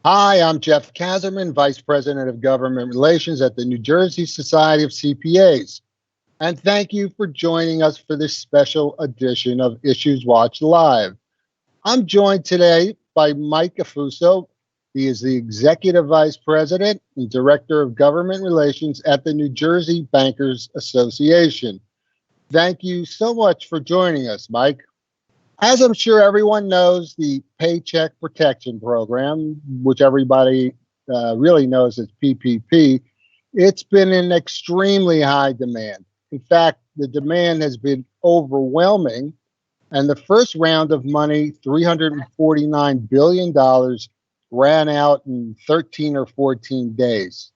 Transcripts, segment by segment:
Hi, I'm Jeff Kaszerman, Vice President of Government Relations at the New Jersey Society of CPAs. And thank you for joining us for this special edition of IssuesWatch Live. I'm joined today by Mike Affuso. He is the Executive Vice President and Director of Government Relations at the New Jersey Bankers Association. Thank you so much for joining us, Mike. As I'm sure everyone knows, the Paycheck Protection Program, which everybody really knows as PPP, it's been in extremely high demand. In fact, the demand has been overwhelming, and the first round of money, $349 billion, ran out in 13 or 14 days.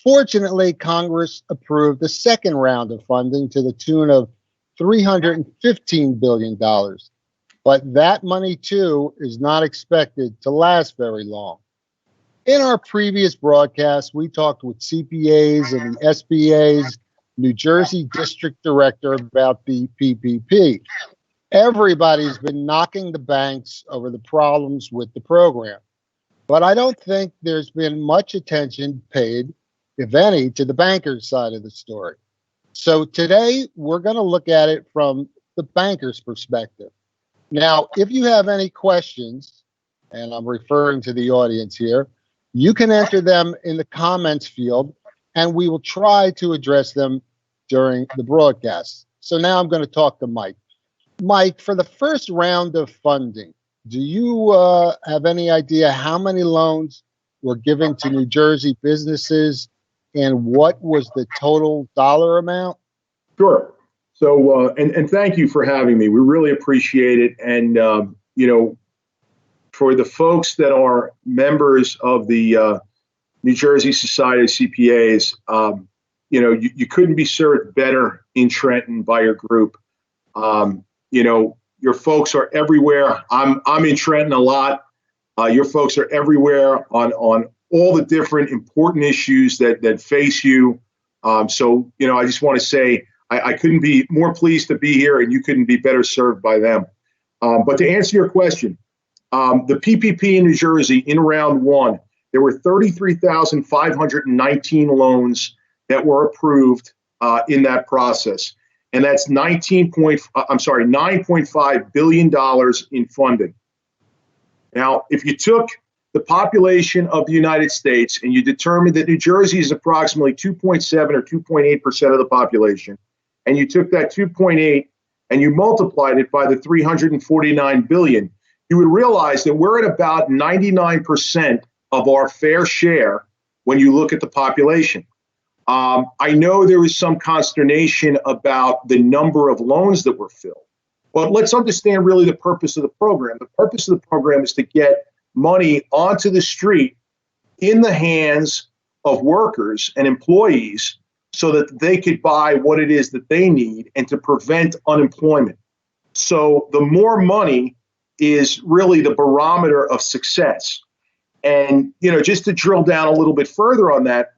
Fortunately, Congress approved the second round of funding to the tune of $315 billion. But that money, too, is not expected to last very long. In our previous broadcast, we talked with CPAs and the SBA's New Jersey District Director about the PPP. Everybody's been knocking the banks over the problems with the program. But I don't think there's been much attention paid, if any, to the bankers' side of the story. So today, we're going to look at it from the bankers' perspective. Now, if you have any questions, and I'm referring to the audience here, you can enter them in the comments field, and we will try to address them during the broadcast. So now I'm going to talk to Mike. Mike, for the first round of funding, do you have any idea how many loans were given to New Jersey businesses, and what was the total dollar amount? Sure. So, and thank you for having me. We really appreciate it. And, for the folks that are members of the New Jersey Society of CPAs, you couldn't be served better in Trenton by your group. Your folks are everywhere. I'm in Trenton a lot. Your folks are everywhere on all the different important issues that face you. I just want to say, I couldn't be more pleased to be here, and you couldn't be better served by them. But to answer your question, the PPP in New Jersey in round one, there were 33,519 loans that were approved in that process, and that's $9.5 billion in funding. Now, if you took the population of the United States and you determined that New Jersey is approximately 2.7 or 2.8% of the population, and you took that 2.8 and you multiplied it by the 349 billion, you would realize that we're at about 99% of our fair share when you look at the population. I know there is some consternation about the number of loans that were filled, but let's understand really the purpose of the program. The purpose of the program is to get money onto the street in the hands of workers and employees so that they could buy what it is that they need and to prevent unemployment. So the more money is really the barometer of success. And, just to drill down a little bit further on that,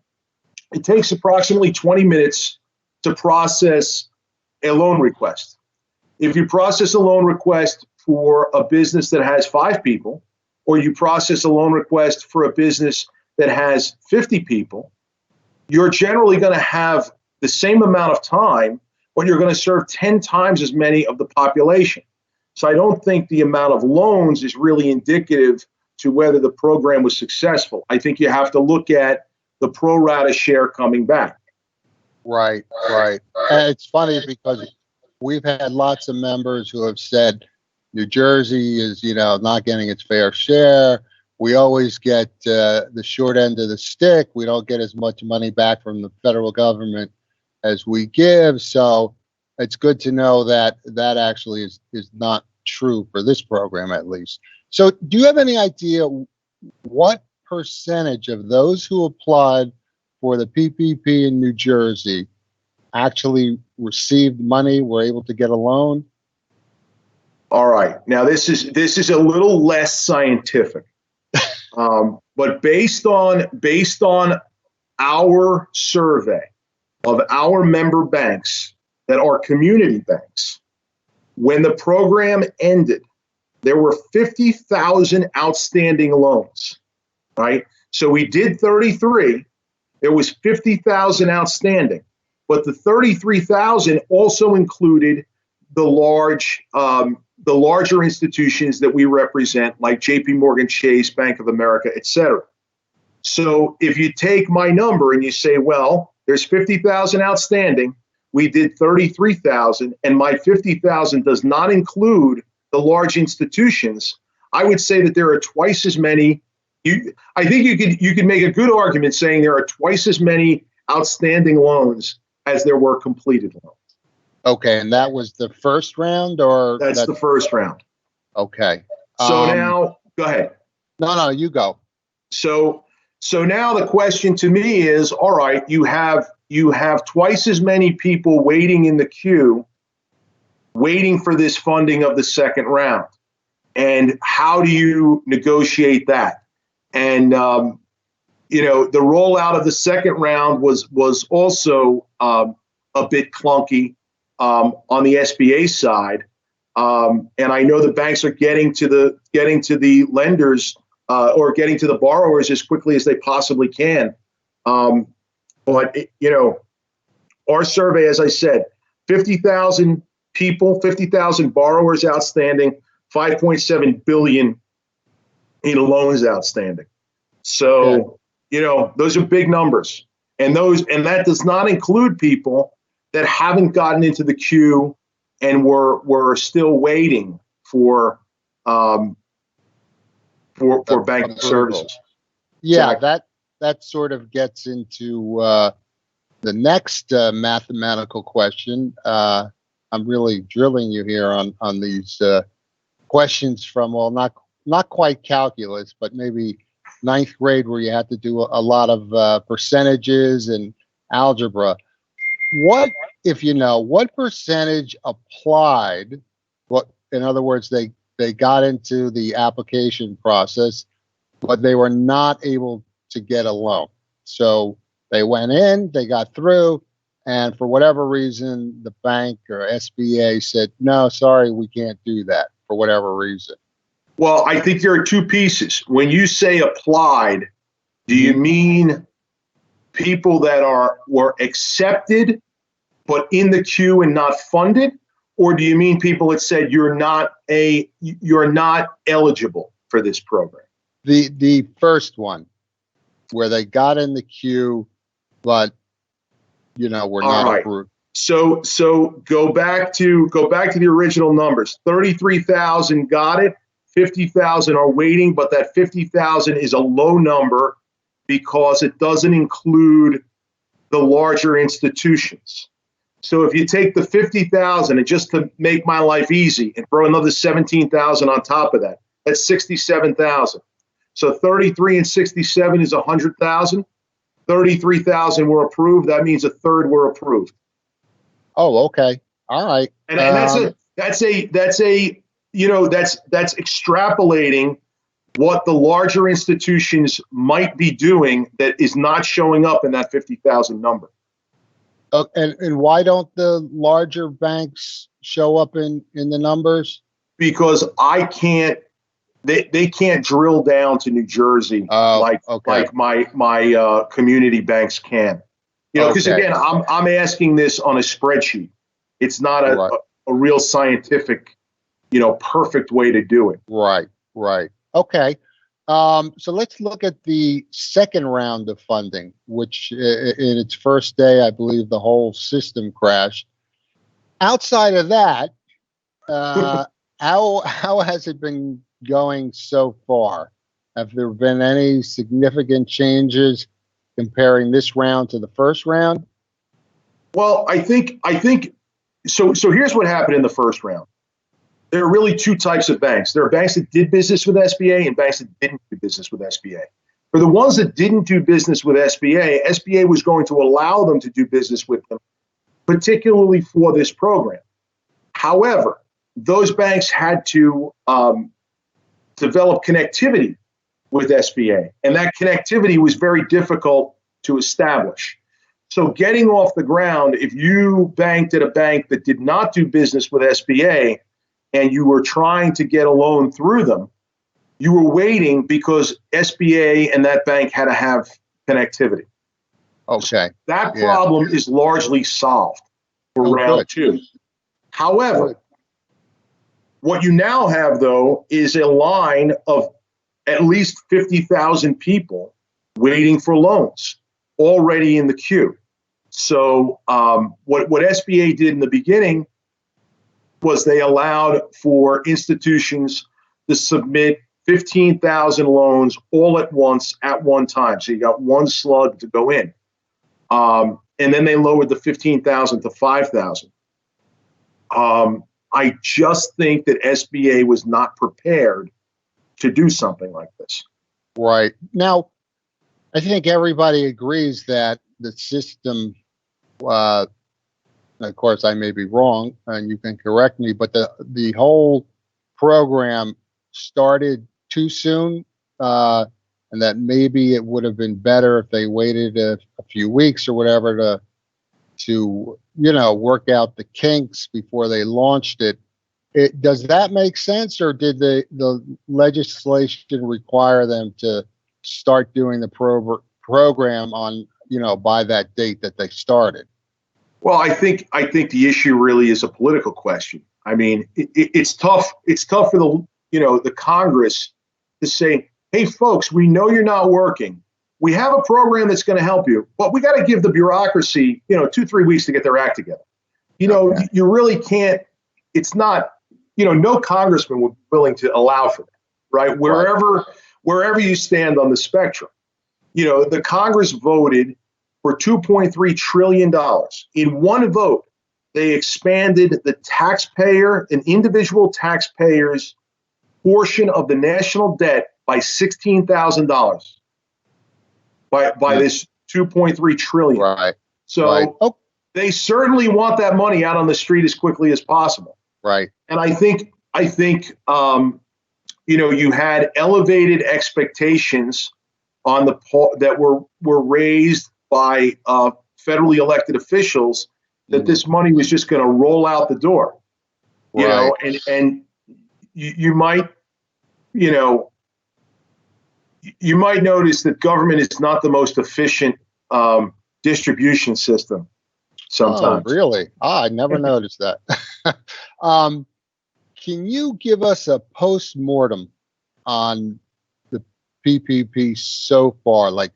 it takes approximately 20 minutes to process a loan request. If you process a loan request for a business that has 5 people, or you process a loan request for a business that has 50 people, you're generally going to have the same amount of time, but you're going to serve 10 times as many of the population. So I don't think the amount of loans is really indicative to whether the program was successful. I think you have to look at the pro rata share coming back. Right. And it's funny because we've had lots of members who have said New Jersey is, not getting its fair share. We always get the short end of the stick. We don't get as much money back from the federal government as we give. So it's good to know that that actually is not true for this program, at least. So do you have any idea what percentage of those who applied for the PPP in New Jersey actually received money, were able to get a loan? All right. Now, this is a little less scientific. But based on our survey of our member banks that are community banks, when the program ended, there were 50,000 outstanding loans. right? So we did 33. There was 50,000 outstanding, but the 33,000 also included the larger institutions that we represent, like J.P. Morgan Chase, Bank of America, et cetera. So if you take my number and you say, well, there's 50,000 outstanding, we did 33,000, and my 50,000 does not include the large institutions, I would say that there are twice as many. I think you could make a good argument saying there are twice as many outstanding loans as there were completed loans. Okay, and that was the first round, or that's the first round. Okay. So now, go ahead. No, you go. So now the question to me is, all right, you have twice as many people waiting in the queue, waiting for this funding of the second round. And how do you negotiate that? And, the rollout of the second round was also a bit clunky on the SBA side. And I know the banks are getting to the lenders or getting to the borrowers as quickly as they possibly can. But our survey, as I said, 50,000 people, 50,000 borrowers outstanding, 5.7 billion in loans outstanding. So, those are big numbers. And that does not include people that haven't gotten into the queue and were still waiting for banking services. Yeah, that sort of gets into the next mathematical question. I'm really drilling you here on these questions from, well, not quite calculus, but maybe ninth grade, where you had to do a lot of percentages and algebra. What percentage applied? What, in other words, they got into the application process, but they were not able to get a loan. So they went in, they got through, and for whatever reason, the bank or SBA said, no, sorry, we can't do that for whatever reason. Well, I think there are two pieces. When you say applied, do you mean people that were accepted but in the queue and not funded? Or do you mean people that said you're not eligible for this program? The first one, where they got in the queue, but were not approved. So go back to the original numbers. 33,000 got it. 50,000 are waiting, but that 50,000 is a low number because it doesn't include the larger institutions. So if you take the 50,000 and just to make my life easy and throw another 17,000 on top of that, that's 67,000. So 33 and 67 is 100,000. 33,000 were approved. That means a third were approved. Oh, okay. All right. And that's extrapolating what the larger institutions might be doing that is not showing up in that 50,000 number. And why don't the larger banks show up in the numbers? Because they can't drill down to New Jersey like my community banks can. Because again, I'm asking this on a spreadsheet. It's not a real scientific, perfect way to do it. Right. Okay. So let's look at the second round of funding, which in its first day, I believe the whole system crashed. Outside of that, how has it been going so far? Have there been any significant changes comparing this round to the first round? Well, I think so. Here's what happened in the first round. There are really two types of banks. There are banks that did business with SBA and banks that didn't do business with SBA. For the ones that didn't do business with SBA, SBA was going to allow them to do business with them, particularly for this program. However, those banks had to develop connectivity with SBA, and that connectivity was very difficult to establish. So getting off the ground, if you banked at a bank that did not do business with SBA, and you were trying to get a loan through them, you were waiting because SBA and that bank had to have connectivity. Okay. That problem is largely solved for round two. However, what you now have, though, is a line of at least 50,000 people waiting for loans already in the queue. So what SBA did in the beginning was they allowed for institutions to submit 15,000 loans all at once at one time. So you got one slug to go in. And then they lowered the 15,000 to 5,000. I just think that SBA was not prepared to do something like this. Right. Now, I think everybody agrees that the system, of course, I may be wrong, and you can correct me, but the whole program started too soon, and that maybe it would have been better if they waited a few weeks or whatever to work out the kinks before they launched it. Does that make sense, or did the legislation require them to start doing the program on by that date that they started? Well, I think the issue really is a political question. I mean, it's tough. It's tough for the Congress to say, "Hey, folks, we know you're not working. We have a program that's going to help you, but we got to give the bureaucracy, 2-3 weeks to get their act together." You really can't. It's not. No congressman would be willing to allow for that, right? Wherever you stand on the spectrum, the Congress voted for $2.3 trillion. In one vote, they expanded the taxpayer and individual taxpayers' portion of the national debt by $16,000 by this $2.3 trillion. Right. So they certainly want that money out on the street as quickly as possible. Right. And I think you had elevated expectations on that were raised by federally elected officials that this money was just going to roll out the door. And you might notice that government is not the most efficient distribution system sometimes. Oh, really? I never noticed that. Can you give us a postmortem on the PPP so far? Like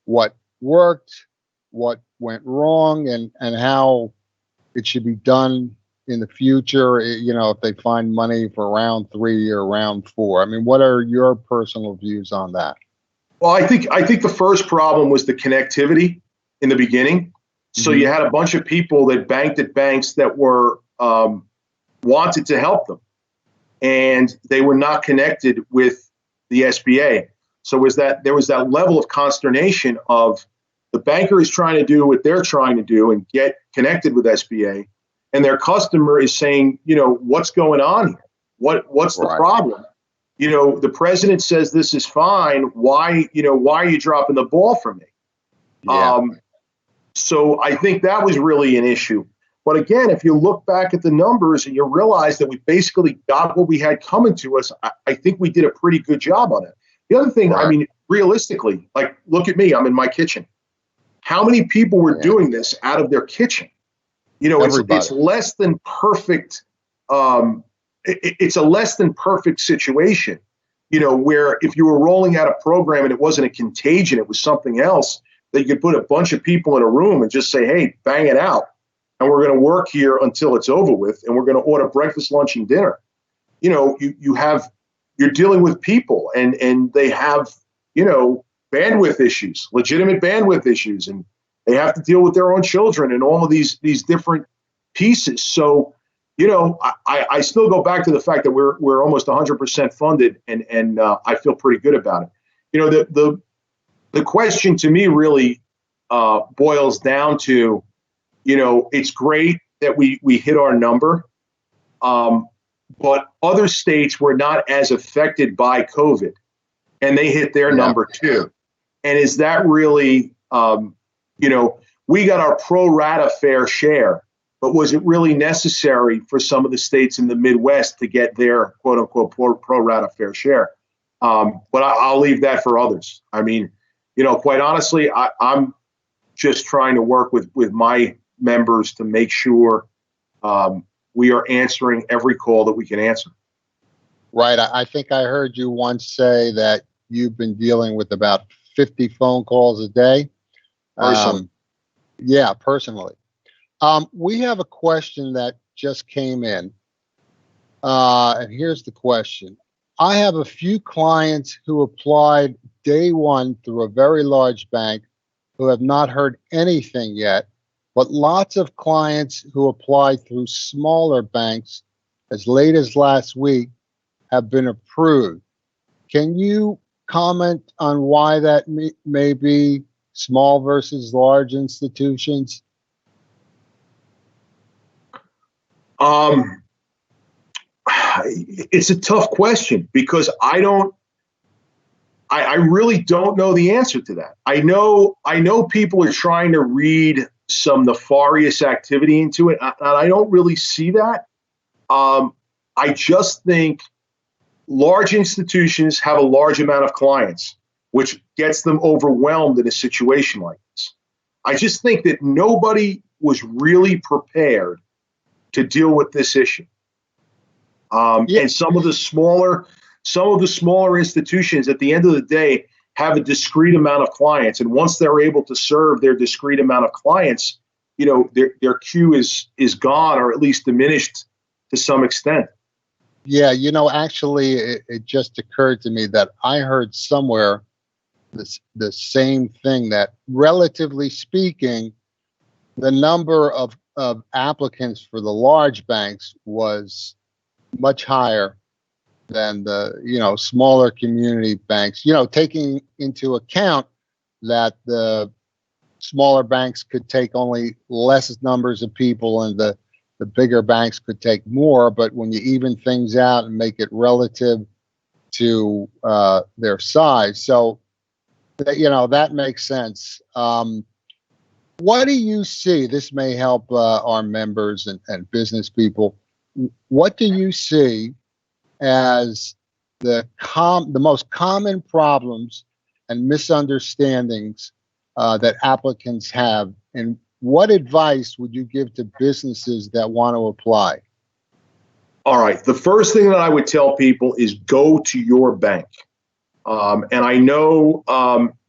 what worked, what went wrong, and how it should be done in the future, if they find money for round 3 or round 4? I mean, what are your personal views on that? Well, I think the first problem was the connectivity in the beginning. So you had a bunch of people that banked at banks that were wanted to help them, and they were not connected with the SBA. So there was that level of consternation of the banker is trying to do what they're trying to do and get connected with SBA, and their customer is saying, what's going on here? What's the problem? The president says this is fine. Why are you dropping the ball for me? Yeah. So I think that was really an issue. But again, if you look back at the numbers and you realize that we basically got what we had coming to us, I think we did a pretty good job on it. The other thing, I mean, realistically, like, look at me, I'm in my kitchen. How many people were doing this out of their kitchen? It's less than perfect. It's a less than perfect situation, where if you were rolling out a program and it wasn't a contagion, it was something else, that you could put a bunch of people in a room and just say, hey, bang it out. And we're going to work here until it's over with. And we're going to order breakfast, lunch, and dinner. You're dealing with people and they have, bandwidth issues, legitimate bandwidth issues, and they have to deal with their own children and all of these different pieces. So, I still go back to the fact that we're almost 100% funded, and I feel pretty good about it. The question to me really boils down to, it's great that we hit our number, but other states were not as affected by COVID, and they hit their number too. And is that really, we got our pro rata fair share, but was it really necessary for some of the states in the Midwest to get their quote unquote pro rata fair share? But I'll leave that for others. I mean, quite honestly, I'm just trying to work with my members to make sure we are answering every call that we can answer. Right. I think I heard you once say that you've been dealing with about 50 phone calls a day. Personally. Yeah, personally. We have a question that just came in. And here's the question. I have a few clients who applied day one through a very large bank who have not heard anything yet, but lots of clients who applied through smaller banks as late as last week have been approved. Can you comment on why that may be, small versus large institutions? It's a tough question because I really don't know the answer to that. I know people are trying to read some nefarious activity into it, and I don't really see that. I just think large institutions have a large amount of clients, which gets them overwhelmed in a situation like this. I just think that nobody was really prepared to deal with this issue. And some of the smaller institutions at the end of the day have a discrete amount of clients. And once they're able to serve their discrete amount of clients, their queue is gone, or at least diminished to some extent. Yeah, actually, it just occurred to me that I heard somewhere the same thing, that relatively speaking, the number of applicants for the large banks was much higher than the smaller community banks, taking into account that the smaller banks could take only less numbers of people and the bigger banks could take more. But when you even things out and make it relative to their size, so that makes sense. What do you see? This may help our members and business people. What do you see as the most common problems and misunderstandings that applicants have, and what advice would you give to businesses that want to apply? All right. The first thing that I would tell people is go to your bank. And I know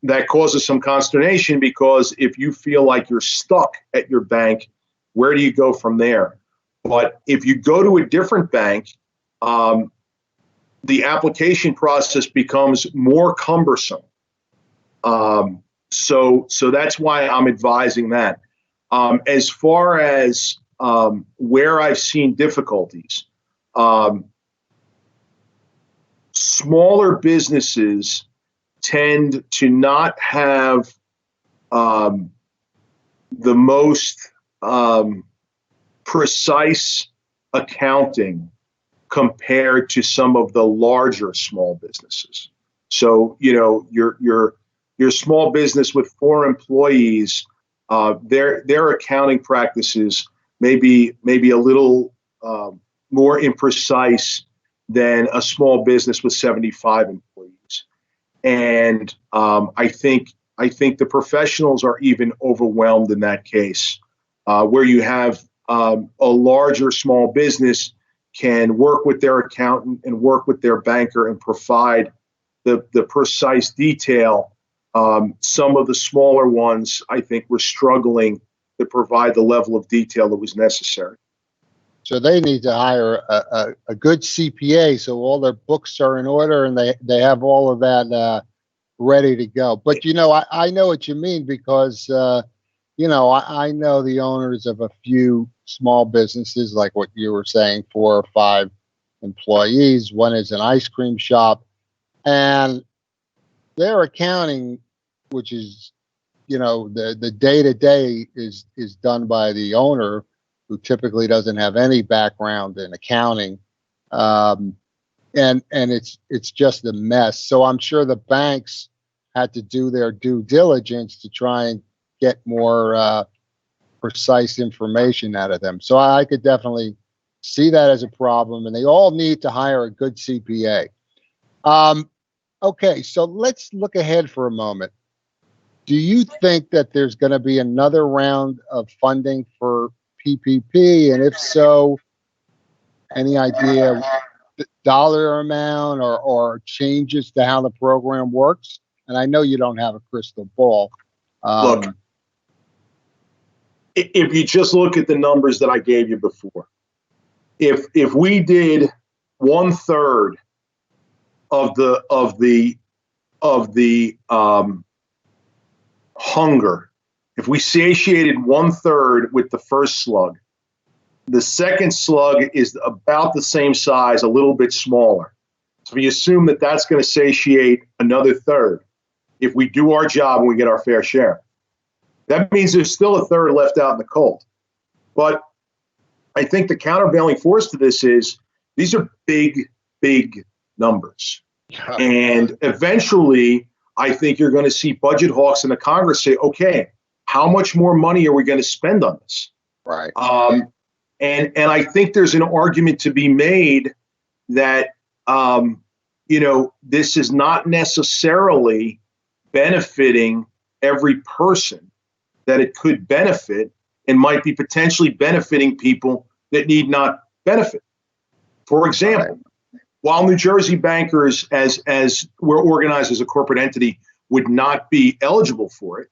that causes some consternation, because if you feel like you're stuck at your bank, where do you go from there? But if you go to a different bank, the application process becomes more cumbersome. So that's why I'm advising that. As far as where I've seen difficulties, smaller businesses tend to not have the most precise accounting compared to some of the larger small businesses. So, your small business with 4 employees, their accounting practices may be a little more imprecise than a small business with 75 employees. And I think the professionals are even overwhelmed in that case, where you have a larger small business can work with their accountant and work with their banker and provide the precise detail. Some of the smaller ones, I think, were struggling to provide the level of detail that was necessary. So they need to hire a good CPA, so all their books are in order and they have all of that ready to go. But I know what you mean, because I know the owners of a few small businesses, like what you were saying, 4 or 5 employees. One is an ice cream shop, and their accounting, which is the day-to-day is done by the owner, who typically doesn't have any background in accounting, and it's just a mess. So I'm sure the banks had to do their due diligence to try and get more precise information out of them. So I could definitely see that as a problem, and they all need to hire a good CPA. Okay, so let's look ahead for a moment. Do you think that there's going to be another round of funding for PPP? And if so, any idea the dollar amount or changes to how the program works? And I know you don't have a crystal ball. Look, if you just look at the numbers that I gave you before, if we did 1/3 of the hunger, if we satiated 1/3 with the first slug, the second slug is about the same size, a little bit smaller. So we assume that that's going to satiate another third if we do our job and we get our fair share. That means there's still a third left out in the cold. But I think the countervailing force to this is these are big, big numbers. And eventually, I think you're going to see budget hawks in the Congress say, okay, how much more money are we going to spend on this? Right. And I think there's an argument to be made that, this is not necessarily benefiting every person that it could benefit, and might be potentially benefiting people that need not benefit. For example, while New Jersey bankers, as we're organized as a corporate entity, would not be eligible for it,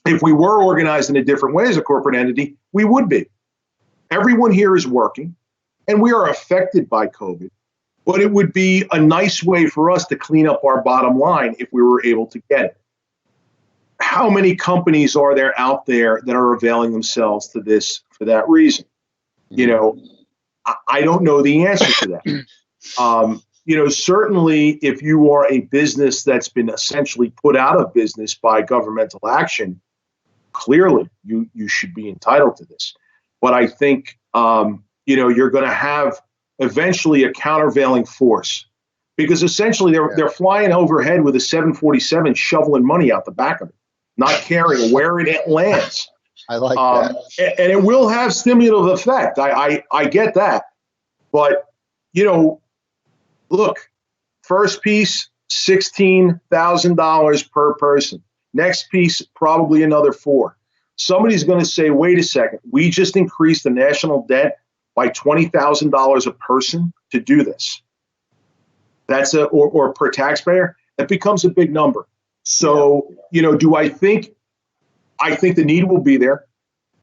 if we were organized in a different way as a corporate entity, we would be. Everyone here is working, and we are affected by COVID, but it would be a nice way for us to clean up our bottom line if we were able to get it. How many companies are there out there that are availing themselves to this for that reason? I don't know the answer to that. Certainly if you are a business that's been essentially put out of business by governmental action, clearly you should be entitled to this. But I think, you're going to have eventually a countervailing force, because essentially they're flying overhead with a 747 shoveling money out the back of it, not caring where it lands. I like that. And it will have stimulative effect. I get that. But, look, first piece, $16,000 per person. Next piece, probably another $4,000. Somebody's going to say, wait a second, we just increased the national debt by $20,000 a person to do this. That's or per taxpayer. That becomes a big number. So, do I think the need will be there.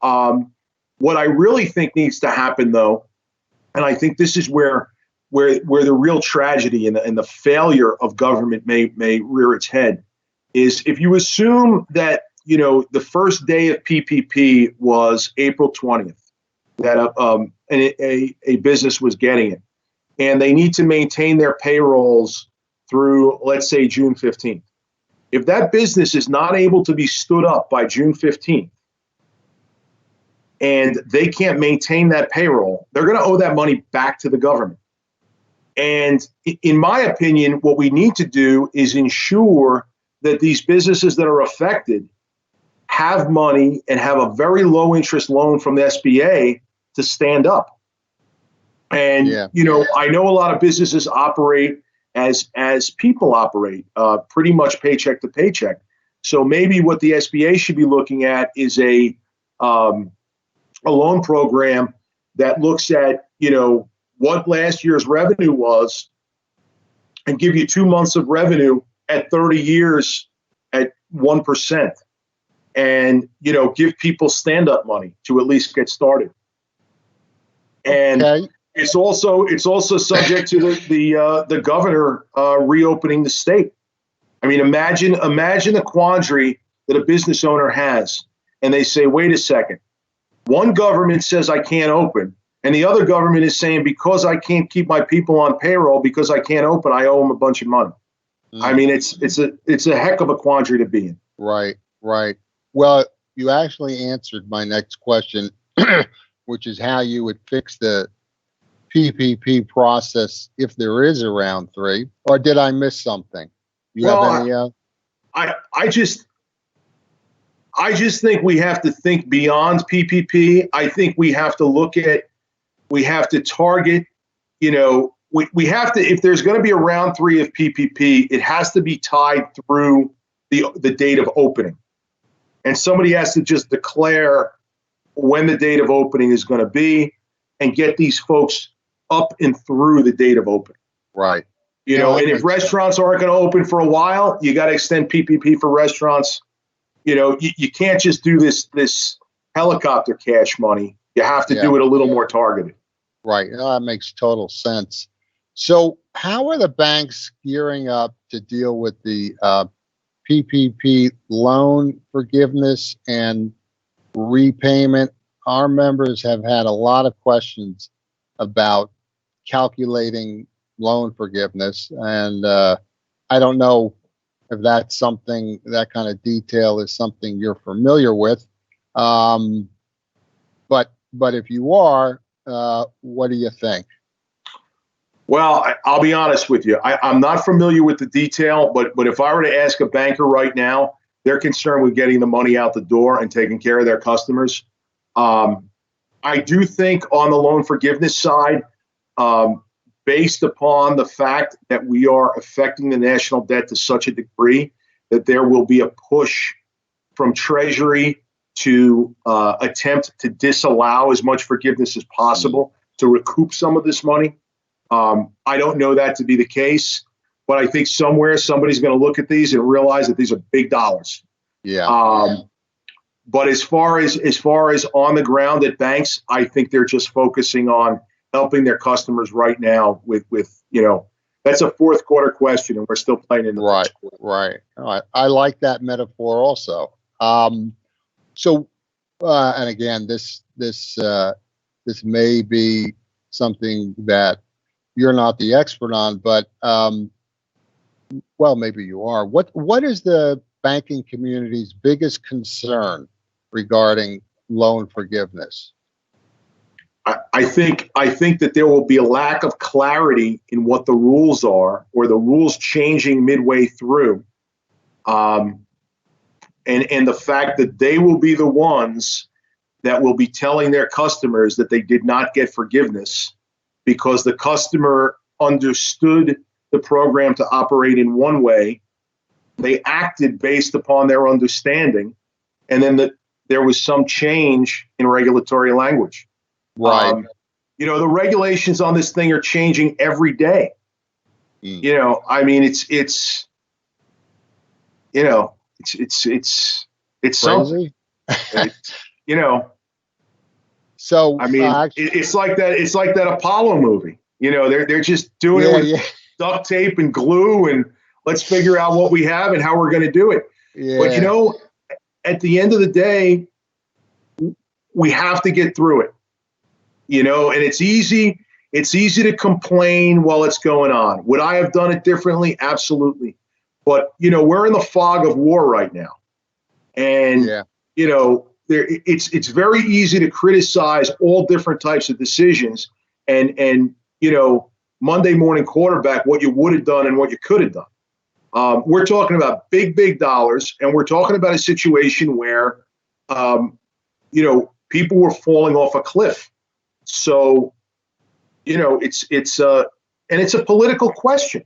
What I really think needs to happen, though, and I think this is where the real tragedy and the failure of government may rear its head, is if you assume that, the first day of PPP was April 20th, that a business was getting it, and they need to maintain their payrolls through, let's say, June 15th. If that business is not able to be stood up by June 15th, and they can't maintain that payroll, they're going to owe that money back to the government. And in my opinion, what we need to do is ensure that these businesses that are affected have money and have a very low interest loan from the SBA to stand up. And, I know a lot of businesses operate as people operate, pretty much paycheck to paycheck. So maybe what the SBA should be looking at is a loan program that looks at, what last year's revenue was, and give you 2 months of revenue at 30 years at 1%, and, give people stand-up money to at least get started. And it's also subject to the governor reopening the state. I mean, imagine the quandary that a business owner has, and they say, wait a second, one government says I can't open, and the other government is saying, because I can't keep my people on payroll, because I can't open, I owe them a bunch of money. I mean, it's a heck of a quandary to be in. Right. Well, you actually answered my next question, which is how you would fix the PPP process if there is a round 3, or did I miss something? I just think we have to think beyond PPP. I think we have to target, we have to, if there's going to be a round 3 of PPP, it has to be tied through the date of opening. And somebody has to just declare when the date of opening is going to be and get these folks up and through the date of opening. Right. You know, and if restaurants aren't going to open for a while, you got to extend PPP for restaurants. You know, you can't just do this helicopter cash money. You have to do it a little more targeted. Right. That makes total sense. So how are the banks gearing up to deal with the PPP loan forgiveness and repayment? Our members have had a lot of questions about calculating loan forgiveness, and I don't know if that's something, that kind of detail is something you're familiar with. But if you are, what do you think? Well, I'll be honest with you. I'm not familiar with the detail, but if I were to ask a banker right now, they're concerned with getting the money out the door and taking care of their customers. I do think on the loan forgiveness side, based upon the fact that we are affecting the national debt to such a degree that there will be a push from Treasury to attempt to disallow as much forgiveness as possible to recoup some of this money. I don't know that to be the case, but I think somewhere somebody's going to look at these and realize that these are big dollars. Yeah. But as far as on the ground at banks, I think they're just focusing on helping their customers right now with you know, that's a fourth quarter question, and we're still playing in the right, first quarter. Right. I like that metaphor also. So, and again, this may be something that you're not the expert on, but well, maybe you are. What is the banking community's biggest concern regarding loan forgiveness? I think that there will be a lack of clarity in what the rules are, or the rules changing midway through, and the fact that they will be the ones that will be telling their customers that they did not get forgiveness because the customer understood the program to operate in one way. They acted based upon their understanding, and then there was some change in regulatory language. Right. You know, the regulations on this thing are changing every day. You know, I mean, it's you know, it's something. You know. So I mean, it's like that Apollo movie. You know, they're just doing it with duct tape and glue, and let's figure out what we have and how we're going to do it. Yeah. But you know, at the end of the day, we have to get through it. You know, and it's easy to complain while it's going on. Would I have done it differently? Absolutely. But, you know, we're in the fog of war right now. And, you know, it's very easy to criticize all different types of decisions and, you know, Monday morning quarterback what you would have done and what you could have done. We're talking about big dollars, and we're talking about a situation where, you know, people were falling off a cliff. So, you know, it's a political question.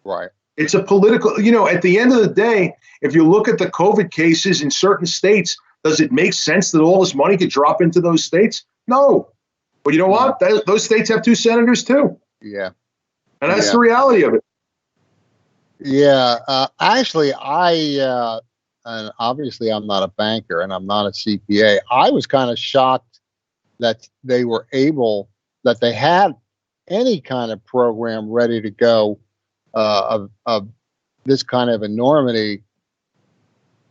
Right. It's a political, you know, at the end of the day, if you look at the COVID cases in certain states, does it make sense that all this money could drop into those states? No. But you know what? Those states have 2 senators too. Yeah. And that's the reality of it. Yeah. Actually, and obviously I'm not a banker and I'm not a CPA. I was kind of shocked that they were that they had any kind of program ready to go of this kind of enormity.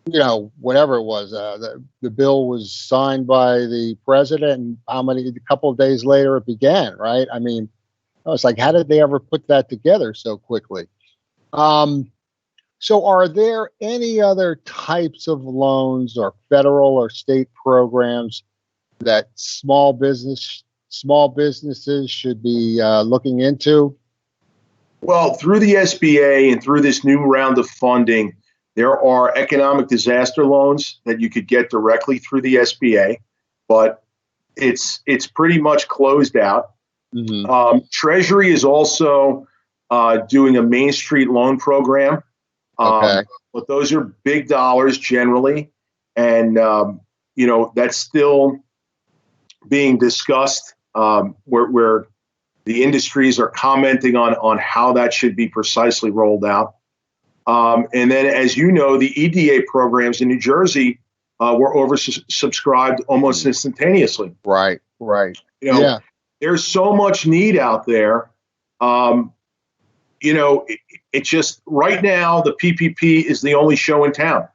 You know, whatever it was, the bill was signed by the president, and a couple of days later it began, right? I mean, I was like, how did they ever put that together so quickly? So are there any other types of loans or federal or state programs that small businesses should be looking into? Well, through the SBA and through this new round of funding, there are economic disaster loans that you could get directly through the SBA, but it's pretty much closed out. Treasury is also doing a Main Street loan program. Okay. But those are big dollars generally. And, that's still being discussed where the industries are commenting on how that should be precisely rolled out. And then, as you know, the EDA programs in New Jersey were oversubscribed almost instantaneously. Right. There's so much need out there. It just right now the PPP is the only show in town.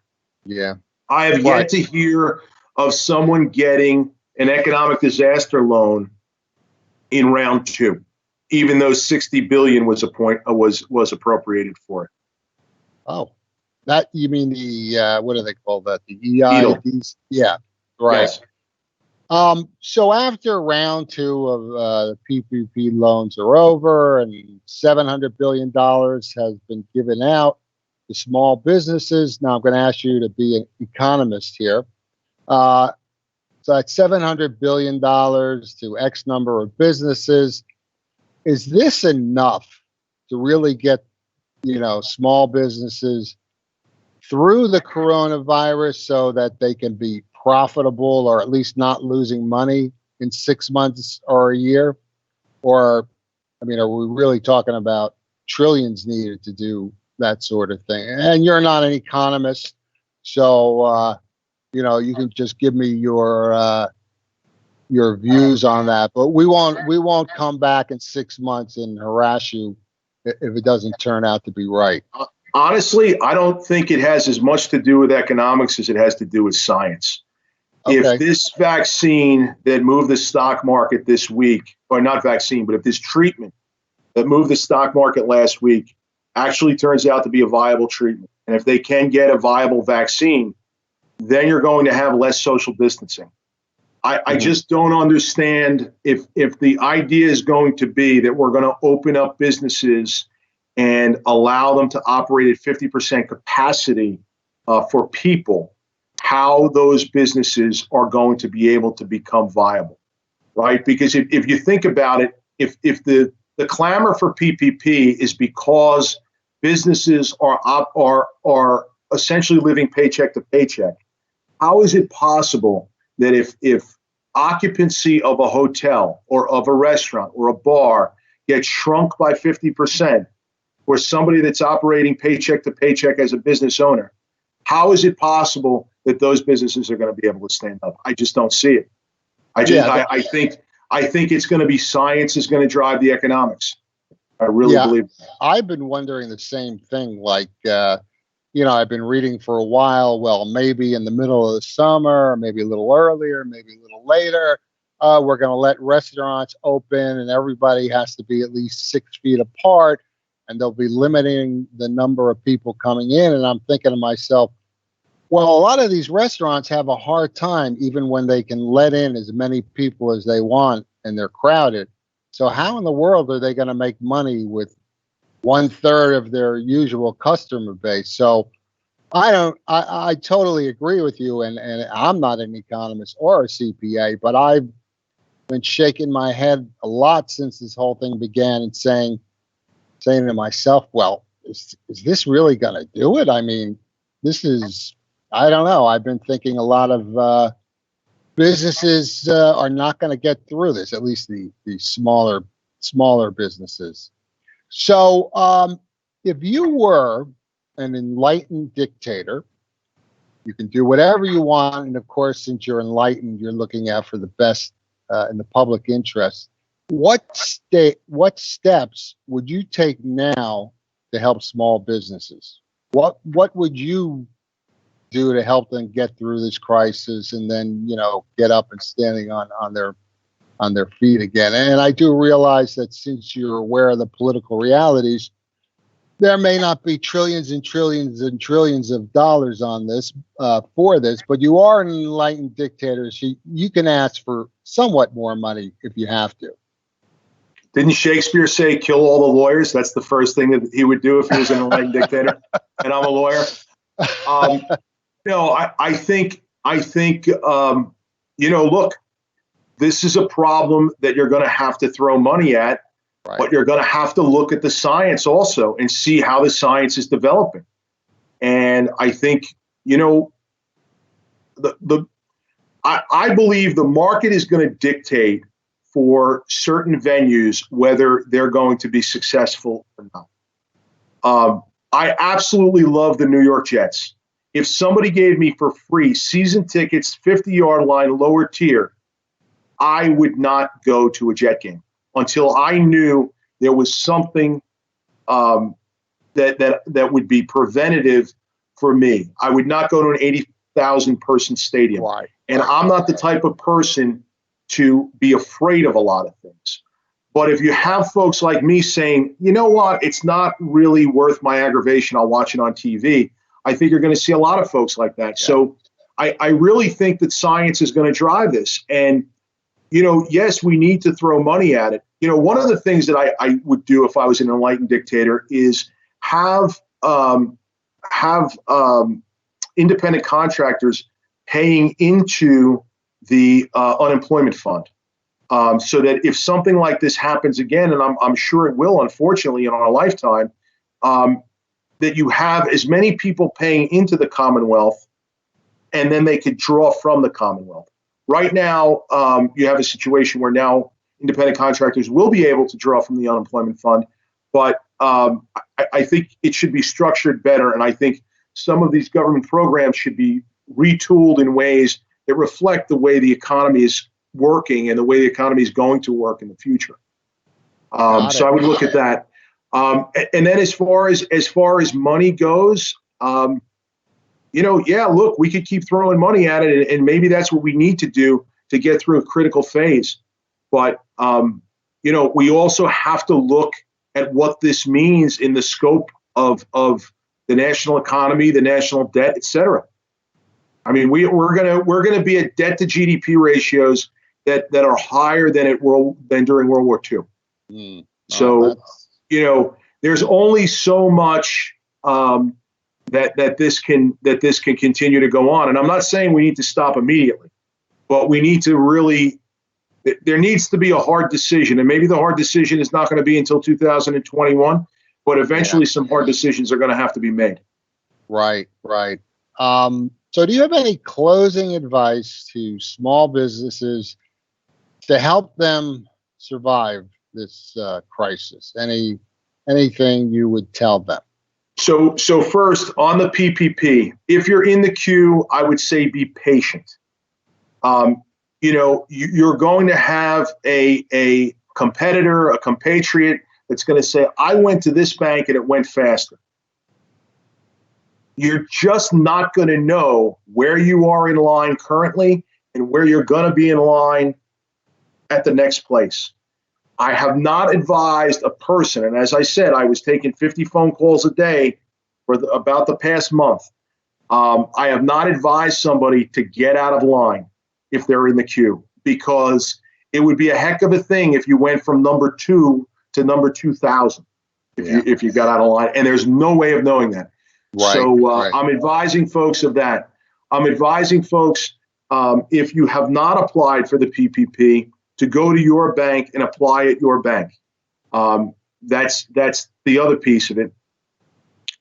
Yeah. I have yet to hear of someone getting an economic disaster loan in round 2, even though $60 billion was appropriated for it. Oh, that you mean the what do they call that? The EIDs? Yeah, right. Yes. So after round 2 of the PPP loans are over and $700 billion has been given out to small businesses. Now I'm going to ask you to be an economist here. So that's $700 billion to X number of businesses. Is this enough to really get, small businesses through the coronavirus so that they can be profitable or at least not losing money in 6 months or a year? Or, are we really talking about trillions needed to do that sort of thing? And you're not an economist, so, you can just give me your views on that, but we won't come back in 6 months and harass you if it doesn't turn out to be right. Honestly, I don't think it has as much to do with economics as it has to do with science. Okay. If this vaccine that moved the stock market this week, or not vaccine, but if this treatment that moved the stock market last week actually turns out to be a viable treatment, and if they can get a viable vaccine, then you're going to have less social distancing. I just don't understand if the idea is going to be that we're going to open up businesses and allow them to operate at 50% capacity for people, how those businesses are going to be able to become viable, right? Because if you think about it, if the clamor for PPP is because businesses are essentially living paycheck to paycheck, how is it possible that if occupancy of a hotel or of a restaurant or a bar gets shrunk by 50% for somebody that's operating paycheck to paycheck as a business owner, how is it possible that those businesses are going to be able to stand up? I just don't see it. I think it's going to be science is going to drive the economics. I really believe that. I've been wondering the same thing. Like, I've been reading for a while. Well, maybe in the middle of the summer, maybe a little earlier, maybe a little later, we're going to let restaurants open and everybody has to be at least 6 feet apart, and they'll be limiting the number of people coming in. And I'm thinking to myself, well, a lot of these restaurants have a hard time even when they can let in as many people as they want and they're crowded. So how in the world are they going to make money with 1/3 of their usual customer base? So I totally agree with you. And I'm not an economist or a CPA, but I've been shaking my head a lot since this whole thing began and saying to myself, well, is this really going to do it? I don't know. I've been thinking a lot of businesses are not going to get through this, at least the smaller businesses. So if you were an enlightened dictator, you can do whatever you want. And of course, since you're enlightened, you're looking out for the best in the public interest. What steps would you take now to help small businesses? What would you do to help them get through this crisis and then, get up and standing on their feet again? And I do realize that since you're aware of the political realities, there may not be trillions and trillions and trillions of dollars on this for this, but you are an enlightened dictator, so you can ask for somewhat more money if you have to. Didn't Shakespeare say, kill all the lawyers? That's the first thing that he would do if he was an enlightened dictator, and I'm a lawyer. I think, look, this is a problem that you're going to have to throw money at, Right. but you're going to have to look at the science also and see how the science is developing. And I think, I believe the market is going to dictate for certain venues whether they're going to be successful or not. I absolutely love the New York Jets. If somebody gave me for free season tickets, 50-yard line, lower tier, I would not go to a Jet game until I knew there was something that would be preventative for me. I would not go to an 80,000 person stadium. Right. And I'm not the type of person to be afraid of a lot of things. But if you have folks like me saying, you know what, it's not really worth my aggravation, I'll watch it on TV, I think you're going to see a lot of folks like that. Yeah. So I really think that science is going to drive this. And, yes, we need to throw money at it. One of the things that I would do if I was an enlightened dictator is have independent contractors paying into the unemployment fund, so that if something like this happens again, and I'm sure it will, unfortunately, in our lifetime, that you have as many people paying into the Commonwealth, and then they could draw from the Commonwealth. Right now, you have a situation where now independent contractors will be able to draw from the unemployment fund, but I think it should be structured better, and I think some of these government programs should be retooled in ways that reflect the way the economy is working and the way the economy is going to work in the future. So I would look at that. And then as far as money goes, look, we could keep throwing money at it, and maybe that's what we need to do to get through a critical phase. But, we also have to look at what this means in the scope of the national economy, the national debt, et cetera. I mean, we're gonna be at debt to GDP ratios that are higher than during World War II. So there's only so much that this can continue to go on. And I'm not saying we need to stop immediately, but we need to really. There needs to be a hard decision, and maybe the hard decision is not going to be until 2021. But eventually, some hard decisions are going to have to be made. Right. So do you have any closing advice to small businesses to help them survive this crisis? Anything you would tell them? So first, on the PPP, if you're in the queue, I would say be patient. You're going to have a competitor, a compatriot that's going to say, I went to this bank and it went faster. You're just not going to know where you are in line currently and where you're going to be in line at the next place. I have not advised a person, and as I said, I was taking 50 phone calls a day for about the past month. I have not advised somebody to get out of line if they're in the queue, because it would be a heck of a thing if you went from number 2 to number 2,000 if you got out of line, and there's no way of knowing that. Right, so I'm advising folks of that. I'm advising folks, if you have not applied for the PPP, to go to your bank and apply at your bank. That's the other piece of it.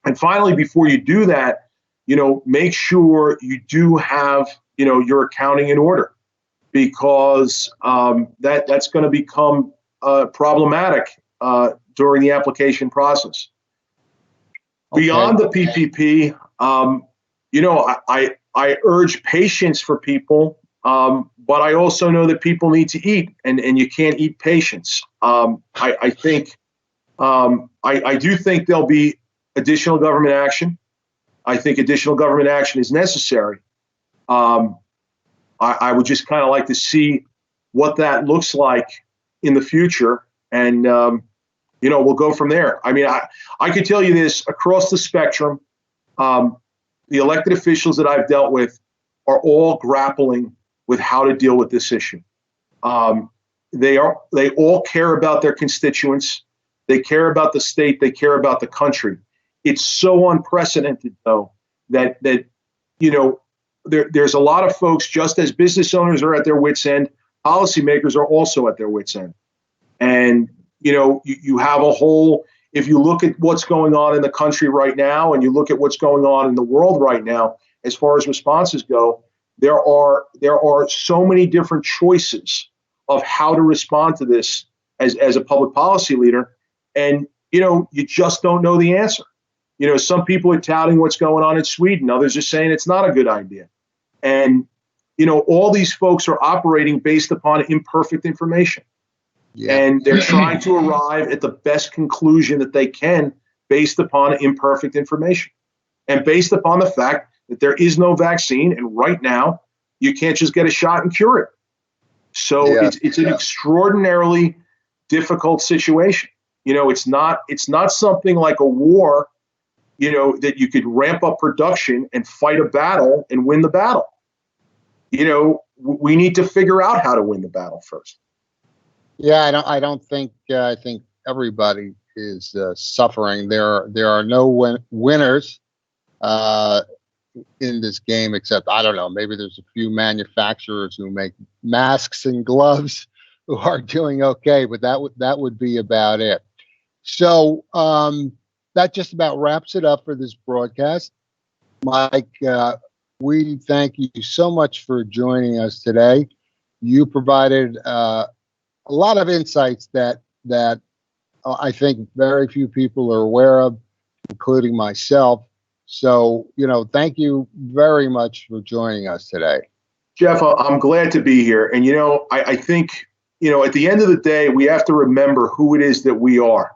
And finally, before you do that, make sure you do have your accounting in order, because that's going to become problematic during the application process. Okay. Beyond the PPP, I urge patience for people, but I also know that people need to eat, and you can't eat patience. I do think there'll be additional government action. I think additional government action is necessary. I would just kind of like to see what that looks like in the future, and we'll go from there. I mean, I could tell you this across the spectrum. The elected officials that I've dealt with are all grappling with how to deal with this issue. They all care about their constituents. They care about the state. They care about the country. It's so unprecedented, though, that there's a lot of folks, just as business owners are at their wits' end, policymakers are also at their wits' end. And, you have a whole, if you look at what's going on in the country right now and you look at what's going on in the world right now, as far as responses go, there are so many different choices of how to respond to this as a public policy leader. And, you just don't know the answer. Some people are touting what's going on in Sweden. Others are saying it's not a good idea. And, all these folks are operating based upon imperfect information. Yeah. And they're trying to arrive at the best conclusion that they can based upon imperfect information and based upon the fact that there is no vaccine. And right now, you can't just get a shot and cure it. So it's an extraordinarily difficult situation. It's not something like a war, that you could ramp up production and fight a battle and win the battle. We need to figure out how to win the battle first. Yeah, I don't think I think everybody is suffering. There are no winners in this game, except, I don't know, maybe there's a few manufacturers who make masks and gloves who are doing okay, but that would be about it. So that just about wraps it up for this broadcast. Mike, we thank you so much for joining us today. You provided a lot of insights that I think very few people are aware of, including myself. So, thank you very much for joining us today. Jeff, I'm glad to be here. And, I think, at the end of the day, we have to remember who it is that we are.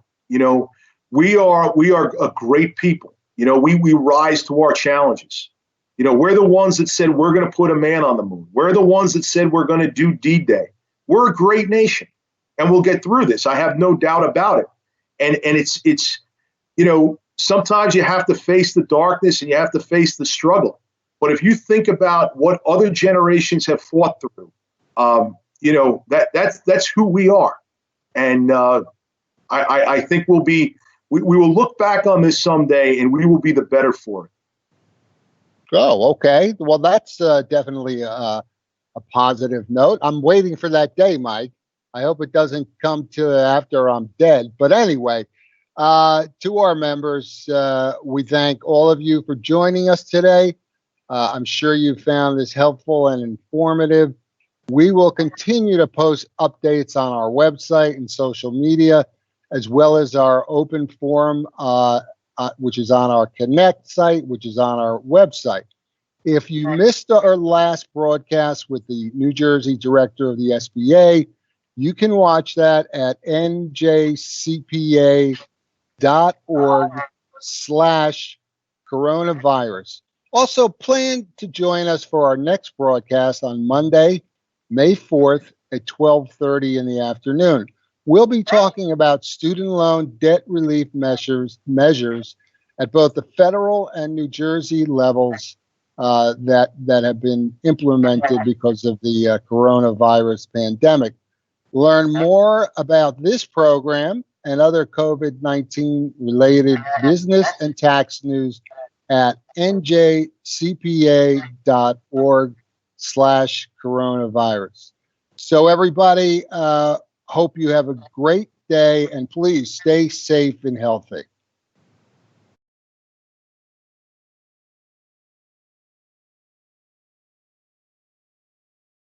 We are a great people. We rise to our challenges. We're the ones that said we're going to put a man on the moon. We're the ones that said we're going to do D-Day. We're a great nation, and we'll get through this. I have no doubt about it. And it's sometimes you have to face the darkness and you have to face the struggle. But if you think about what other generations have fought through, that's who we are. And I think we will look back on this someday and we will be the better for it. Oh, okay. Well, that's definitely a positive note. I'm waiting for that day, Mike. I hope it doesn't come to after I'm dead. But anyway, to our members, we thank all of you for joining us today. I'm sure you found this helpful and informative. We will continue to post updates on our website and social media, as well as our open forum, which is on our Connect site, which is on our website. If you missed our last broadcast with the New Jersey director of the SBA, you can watch that at njcpa.org/coronavirus. Also, plan to join us for our next broadcast on Monday, May 4th at 12:30 in the afternoon. We'll be talking about student loan debt relief measures at both the federal and New Jersey levels that have been implemented because of the coronavirus pandemic. Learn more about this program and other COVID-19 related business and tax news at njcpa.org/coronavirus. So everybody, hope you have a great day, and please stay safe and healthy.